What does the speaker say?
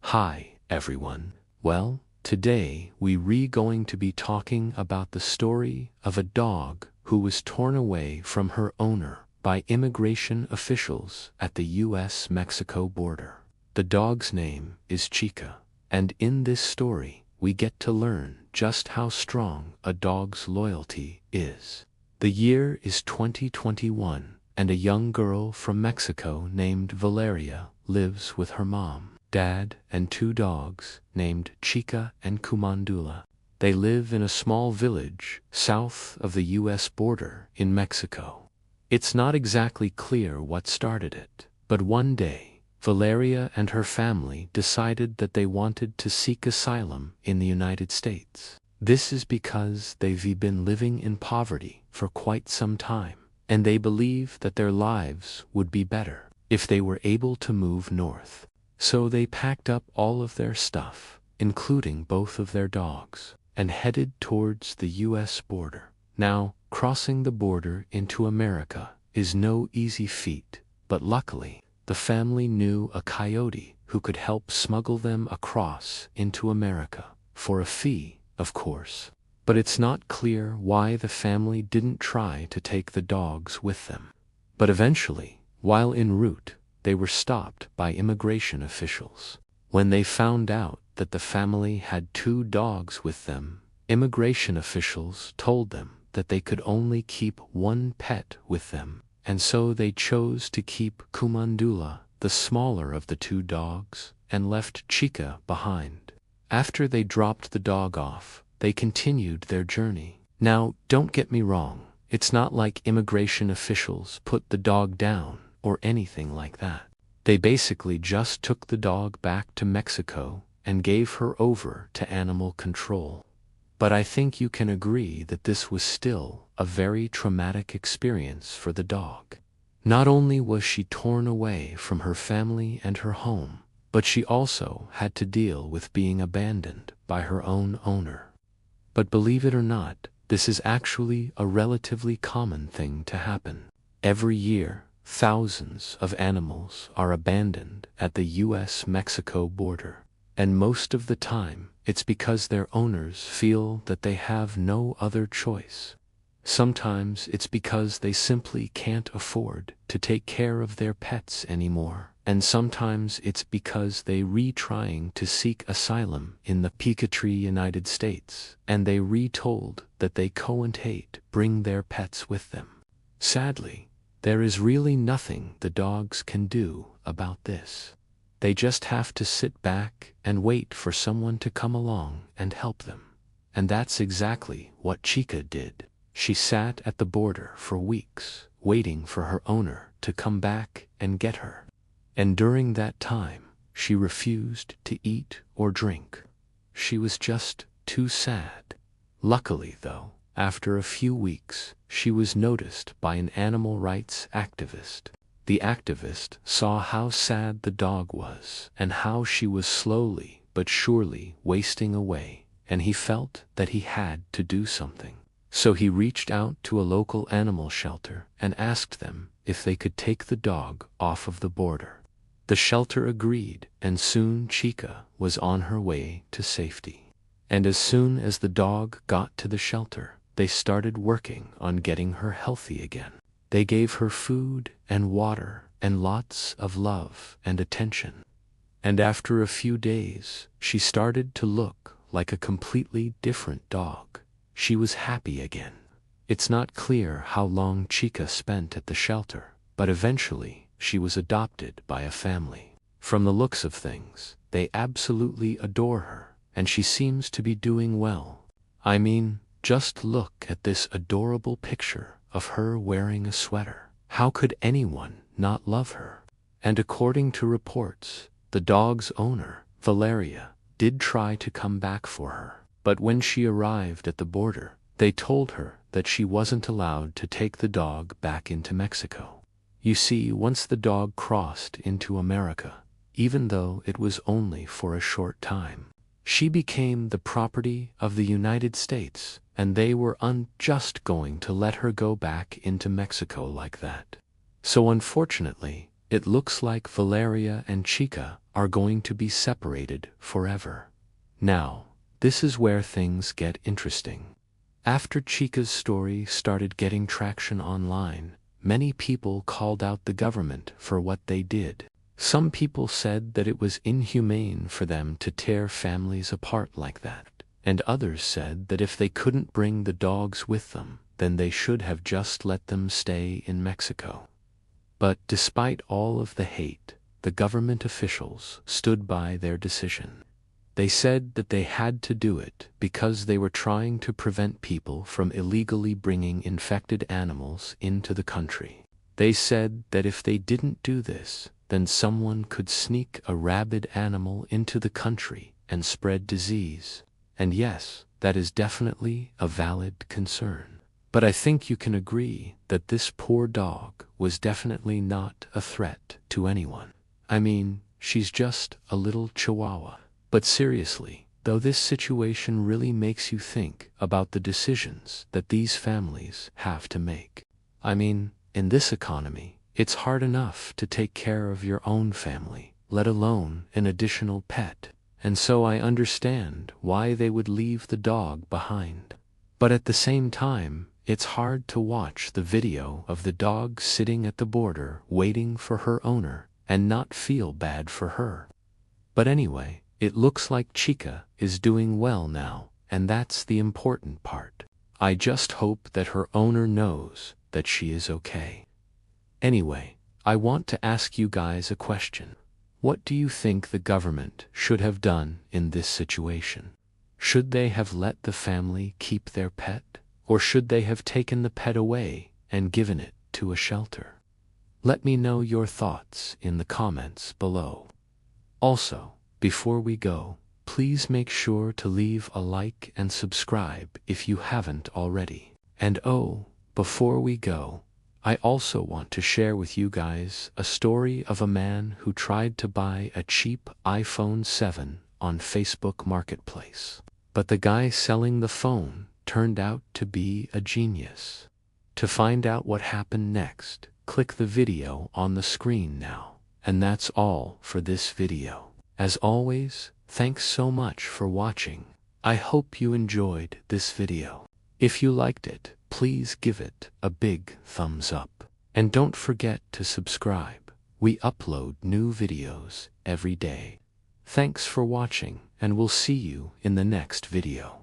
Hi, everyone. Well, today we going to be talking about the story of a dog who was torn away from her owner by immigration officials at the US-Mexico border. The dog's name is Chica, and in this story we get to learn just how strong a dog's loyalty is. The year is 2021, and a young girl from Mexico named Valeria lives with her mom, dad, and two dogs named Chica and Kumandula. They live in a small village south of the US border in Mexico. It's not exactly clear what started it, but one day, Valeria and her family decided that they wanted to seek asylum in the United States. This is because they've been living in poverty for quite some time, and they believe that their lives would be better if they were able to move north. So they packed up all of their stuff, including both of their dogs, and headed towards the US border. Now, crossing the border into America is no easy feat, but luckily, the family knew a coyote who could help smuggle them across into America, for a fee, of course. But it's not clear why the family didn't try to take the dogs with them. But eventually, while en route, they were stopped by immigration officials. When they found out that the family had two dogs with them, immigration officials told them that they could only keep one pet with them, and so they chose to keep Kumandula, the smaller of the two dogs, and left Chica behind. After they dropped the dog off, they continued their journey. Now, don't get me wrong, it's not like immigration officials put the dog down or anything like that. They basically just took the dog back to Mexico and gave her over to animal control. But I think you can agree that this was still a very traumatic experience for the dog. Not only was she torn away from her family and her home, but she also had to deal with being abandoned by her own owner. But believe it or not, this is actually a relatively common thing to happen. Every year, thousands of animals are abandoned at the US-Mexico border, and most of the time, it's because their owners feel that they have no other choice. Sometimes it's because they simply can't afford to take care of their pets anymore, and sometimes it's because they trying to seek asylum in the United States, and they told that they can't bring their pets with them. Sadly, there is really nothing the dogs can do about this. They just have to sit back and wait for someone to come along and help them. And that's exactly what Chica did. She sat at the border for weeks, waiting for her owner to come back and get her. And during that time, she refused to eat or drink. She was just too sad. Luckily, though, after a few weeks, she was noticed by an animal rights activist. The activist saw how sad the dog was and how she was slowly but surely wasting away, and he felt that he had to do something. So he reached out to a local animal shelter and asked them if they could take the dog off of the border. The shelter agreed, and soon Chica was on her way to safety. And as soon as the dog got to the shelter, they started working on getting her healthy again. They gave her food and water and lots of love and attention. And after a few days, she started to look like a completely different dog. She was happy again. It's not clear how long Chica spent at the shelter, but eventually she was adopted by a family. From the looks of things, they absolutely adore her, and she seems to be doing well. I mean, just look at this adorable picture of her wearing a sweater. How could anyone not love her? And according to reports, the dog's owner, Valeria, did try to come back for her. But when she arrived at the border, they told her that she wasn't allowed to take the dog back into Mexico. You see, once the dog crossed into America, even though it was only for a short time, she became the property of the United States, and they were just going to let her go back into Mexico like that. So unfortunately, it looks like Valeria and Chica are going to be separated forever. Now, this is where things get interesting. After Chica's story started getting traction online, many people called out the government for what they did. Some people said that it was inhumane for them to tear families apart like that, and others said that if they couldn't bring the dogs with them, then they should have just let them stay in Mexico. But despite all of the hate, the government officials stood by their decision. They said that they had to do it because they were trying to prevent people from illegally bringing infected animals into the country. They said that if they didn't do this, then someone could sneak a rabid animal into the country and spread disease. And yes, that is definitely a valid concern. But I think you can agree that this poor dog was definitely not a threat to anyone. I mean, she's just a little chihuahua. But seriously, though, this situation really makes you think about the decisions that these families have to make. I mean, in this economy, it's hard enough to take care of your own family, let alone an additional pet. And so I understand why they would leave the dog behind. But at the same time, it's hard to watch the video of the dog sitting at the border waiting for her owner and not feel bad for her. But anyway, it looks like Chica is doing well now, and that's the important part. I just hope that her owner knows that she is okay. Anyway, I want to ask you guys a question. What do you think the government should have done in this situation? Should they have let the family keep their pet, or should they have taken the pet away and given it to a shelter? Let me know your thoughts in the comments below. Also, before we go, please make sure to leave a like and subscribe if you haven't already. And oh, before we go, I also want to share with you guys a story of a man who tried to buy a cheap iPhone 7 on Facebook Marketplace. But the guy selling the phone turned out to be a genius. To find out what happened next, click the video on the screen now. And that's all for this video. As always, thanks so much for watching. I hope you enjoyed this video. If you liked it, please give it a big thumbs up. And don't forget to subscribe. We upload new videos every day. Thanks for watching, and we'll see you in the next video.